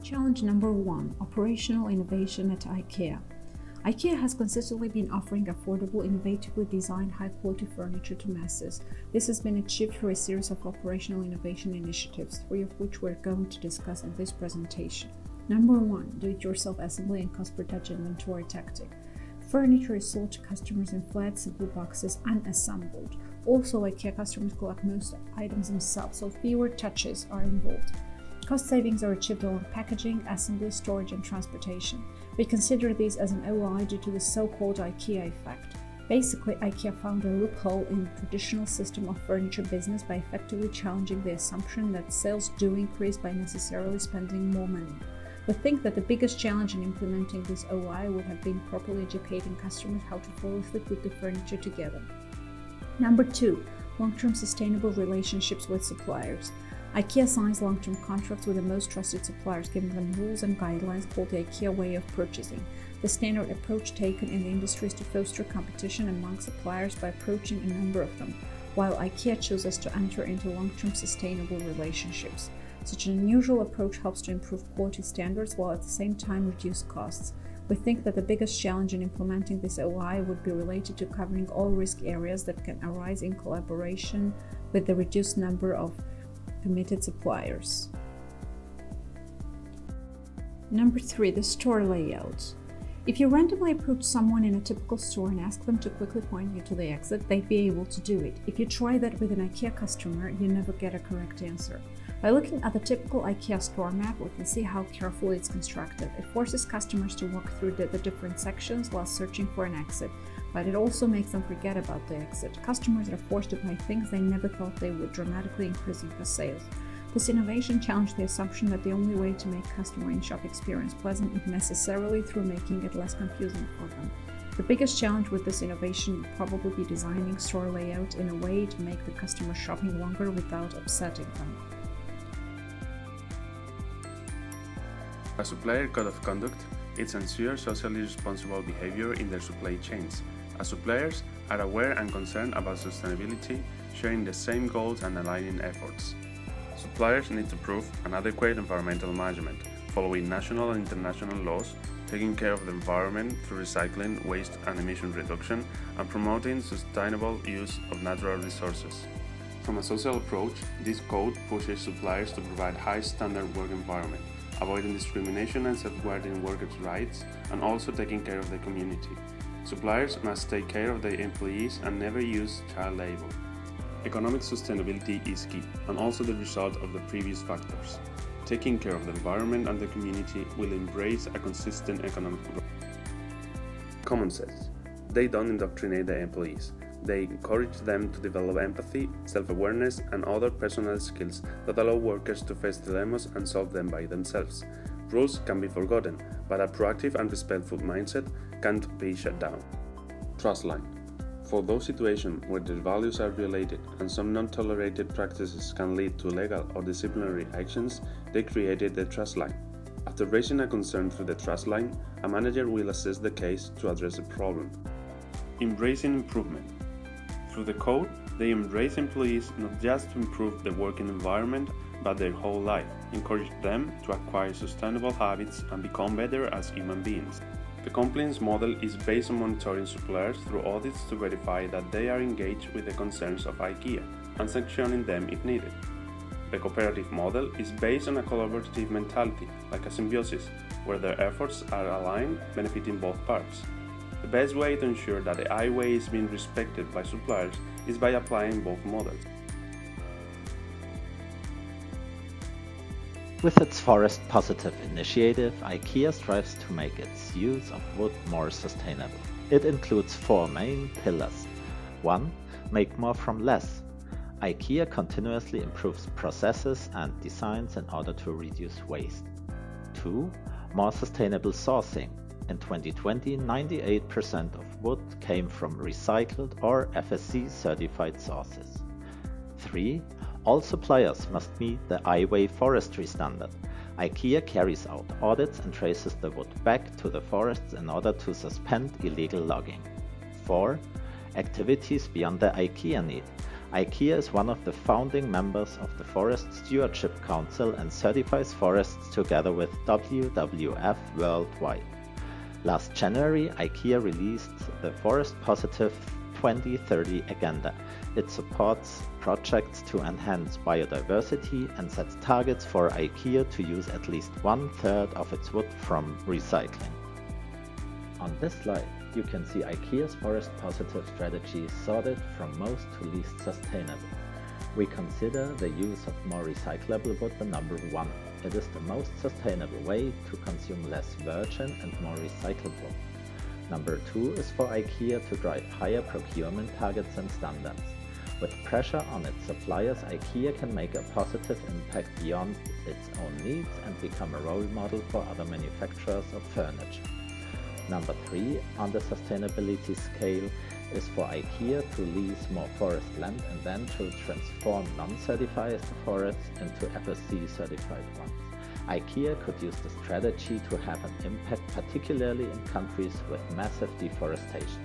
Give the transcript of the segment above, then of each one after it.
Challenge number 1: Operational innovation at IKEA. IKEA has consistently been offering affordable, innovatively designed, high-quality furniture to masses. This has been achieved through a series of operational innovation initiatives, 3 of which we're going to discuss in this presentation. Number 1: Do-it-yourself assembly and cost-per-touch inventory tactic. Furniture is sold to customers in flat, simple boxes, unassembled. Also, IKEA customers collect most items themselves, so fewer touches are involved. Cost savings are achieved along packaging, assembly, storage, and transportation. We consider these as an OI due to the so-called IKEA effect. Basically, IKEA found a loophole in the traditional system of furniture business by effectively challenging the assumption that sales do increase by necessarily spending more money. We think that the biggest challenge in implementing this OI would have been properly educating customers how to flawlessly put the furniture together. Number 2: Long-term sustainable relationships with suppliers. IKEA signs long-term contracts with the most trusted suppliers, giving them rules and guidelines called the IKEA way of purchasing. The standard approach taken in the industry is to foster competition among suppliers by approaching a number of them, while IKEA chooses to enter into long-term sustainable relationships. Such an unusual approach helps to improve quality standards while at the same time reduce costs. We think that the biggest challenge in implementing this OI would be related to covering all risk areas that can arise in collaboration with the reduced number of committed suppliers. Number 3: The store layout. If you randomly approach someone in a typical store and ask them to quickly point you to the exit, they'd be able to do it. If you try that with an IKEA customer, you never get a correct answer. By looking at the typical IKEA store map, we can see how carefully it's constructed. It forces customers to walk through the different sections while searching for an exit, but it also makes them forget about the exit. Customers are forced to buy things they never thought they would, dramatically increasing the sales. This innovation challenged the assumption that the only way to make customer in-shop experience pleasant is necessarily through making it less confusing for them. The biggest challenge with this innovation would probably be designing store layout in a way to make the customer shopping longer without upsetting them. A supplier code of conduct, it ensures socially responsible behavior in their supply chains, as suppliers are aware and concerned about sustainability, sharing the same goals and aligning efforts. Suppliers need to prove an adequate environmental management, following national and international laws, taking care of the environment through recycling, waste and emission reduction, and promoting sustainable use of natural resources. From a social approach, this code pushes suppliers to provide high standard work environment, avoiding discrimination and safeguarding workers' rights, and also taking care of the community. Suppliers must take care of their employees and never use child labor. Economic sustainability is key, and also the result of the previous factors. Taking care of the environment and the community will embrace a consistent economic growth. Common sense. They don't indoctrinate the employees. They encourage them to develop empathy, self-awareness, and other personal skills that allow workers to face dilemmas and solve them by themselves. Rules can be forgotten, but a proactive and respectful mindset can't be shut down. Trust line. For those situations where their values are violated and some non-tolerated practices can lead to legal or disciplinary actions, they created the trust line. After raising a concern through the trust line, a manager will assess the case to address the problem. Embracing improvement. Through the code, they embrace employees not just to improve the working environment, but their whole life, encourage them to acquire sustainable habits and become better as human beings. The compliance model is based on monitoring suppliers through audits to verify that they are engaged with the concerns of IKEA and sanctioning them if needed. The cooperative model is based on a collaborative mentality, like a symbiosis, where their efforts are aligned, benefiting both parts. The best way to ensure that the I way is being respected by suppliers is by applying both models. With its Forest Positive initiative, IKEA strives to make its use of wood more sustainable. It includes 4 main pillars. 1. Make more from less. IKEA continuously improves processes and designs in order to reduce waste. 2. More sustainable sourcing. In 2020, 98% of wood came from recycled or FSC certified sources. 3. All suppliers must meet the I-Way forestry standard. IKEA carries out audits and traces the wood back to the forests in order to suspend illegal logging. 4. Activities beyond the IKEA need. IKEA is one of the founding members of the Forest Stewardship Council and certifies forests together with WWF worldwide. Last January, IKEA released the Forest Positive 2030 Agenda. It supports projects to enhance biodiversity and sets targets for IKEA to use at least 1/3 of its wood from recycling. On this slide, you can see IKEA's Forest Positive strategy sorted from most to least sustainable. We consider the use of more recyclable wood the number one. It is the most sustainable way to consume less virgin and more recycled wood. Number two is for IKEA to drive higher procurement targets and standards. With pressure on its suppliers, IKEA can make a positive impact beyond its own needs and become a role model for other manufacturers of furniture. Number three on the sustainability scale is for IKEA to lease more forest land and then to transform non-certified forests into FSC certified ones. IKEA could use the strategy to have an impact, particularly in countries with massive deforestation.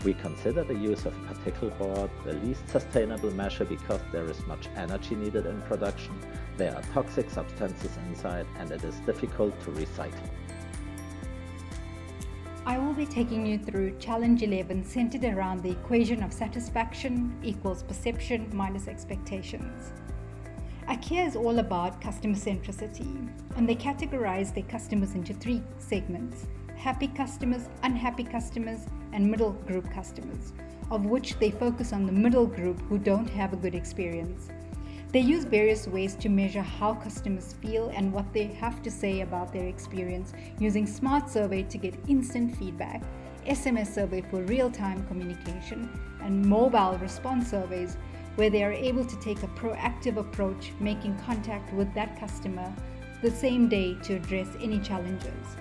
We consider the use of particle board the least sustainable measure because there is much energy needed in production, there are toxic substances inside, and it is difficult to recycle. I will be taking you through Challenge 11 centered around the equation of satisfaction equals perception minus expectations. IKEA is all about customer centricity, and they categorize their customers into three segments: happy customers, unhappy customers, and middle group customers, of which they focus on the middle group who don't have a good experience. They use various ways to measure how customers feel and what they have to say about their experience, using Smart Survey to get instant feedback, SMS survey for real-time communication, and mobile response surveys where they are able to take a proactive approach, making contact with that customer the same day to address any challenges.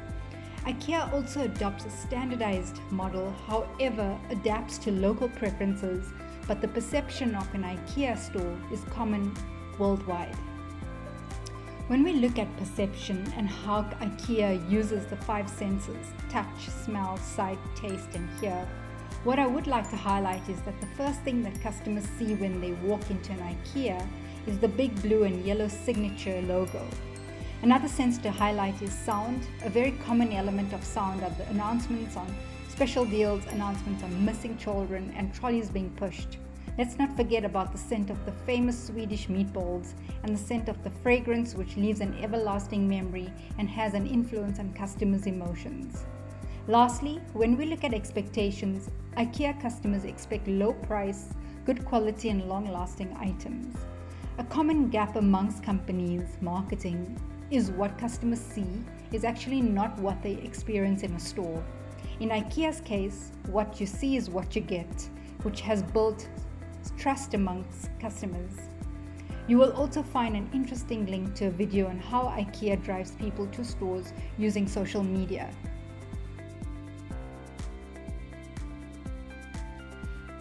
IKEA also adopts a standardized model, however, adapts to local preferences, but the perception of an IKEA store is common worldwide. When we look at perception and how IKEA uses the five senses, touch, smell, sight, taste, and hear, what I would like to highlight is that the first thing that customers see when they walk into an IKEA is the big blue and yellow signature logo. Another sense to highlight is sound. A very common element of sound are the announcements on special deals, announcements on missing children, and trolleys being pushed. Let's not forget about the scent of the famous Swedish meatballs and the scent of the fragrance, which leaves an everlasting memory and has an influence on customers' emotions. Lastly, when we look at expectations, IKEA customers expect low price, good quality, and long-lasting items. A common gap amongst companies' marketing is what customers see is actually not what they experience in a store. In IKEA's case, what you see is what you get, which has built trust amongst customers. You will also find an interesting link to a video on how IKEA drives people to stores using social media.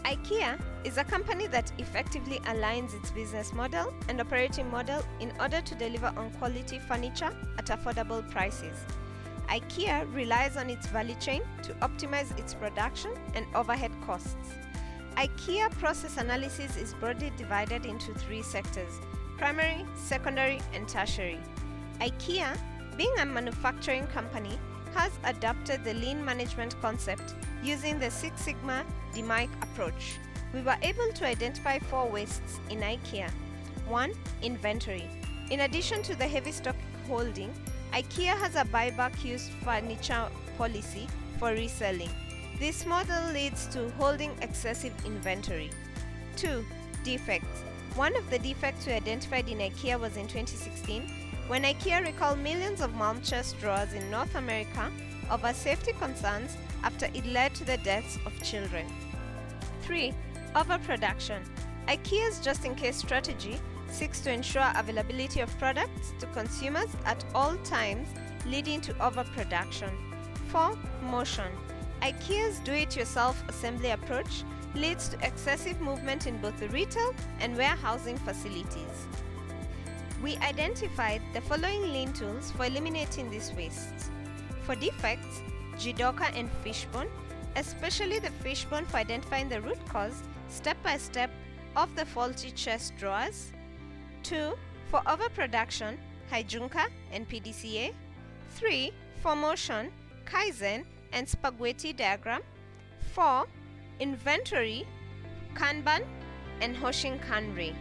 IKEA is a company that effectively aligns its business model and operating model in order to deliver on quality furniture at affordable prices. IKEA relies on its value chain to optimize its production and overhead costs. IKEA process analysis is broadly divided into three sectors: primary, secondary, and tertiary. IKEA, being a manufacturing company, has adopted the lean management concept using the Six Sigma DMAIC approach. We were able to identify 4 wastes in IKEA. 1. Inventory. In addition to the heavy stock holding, IKEA has a buyback used furniture policy for reselling. This model leads to holding excessive inventory. 2. Defects. One of the defects we identified in IKEA was in 2016 when IKEA recalled millions of mom chest drawers in North America over safety concerns after it led to the deaths of children. 3. Overproduction. IKEA's just-in-case strategy seeks to ensure availability of products to consumers at all times, leading to overproduction. 4. Motion. IKEA's do-it-yourself assembly approach leads to excessive movement in both the retail and warehousing facilities. We identified the following lean tools for eliminating these wastes. For defects, Jidoka and Fishbone, especially the Fishbone for identifying the root cause, step-by-step of the faulty chest drawers. 2. For overproduction, Hijunka and PDCA. 3. For motion, Kaizen and spaghetti diagram. 4. Inventory, Kanban and Hoshin Kanri.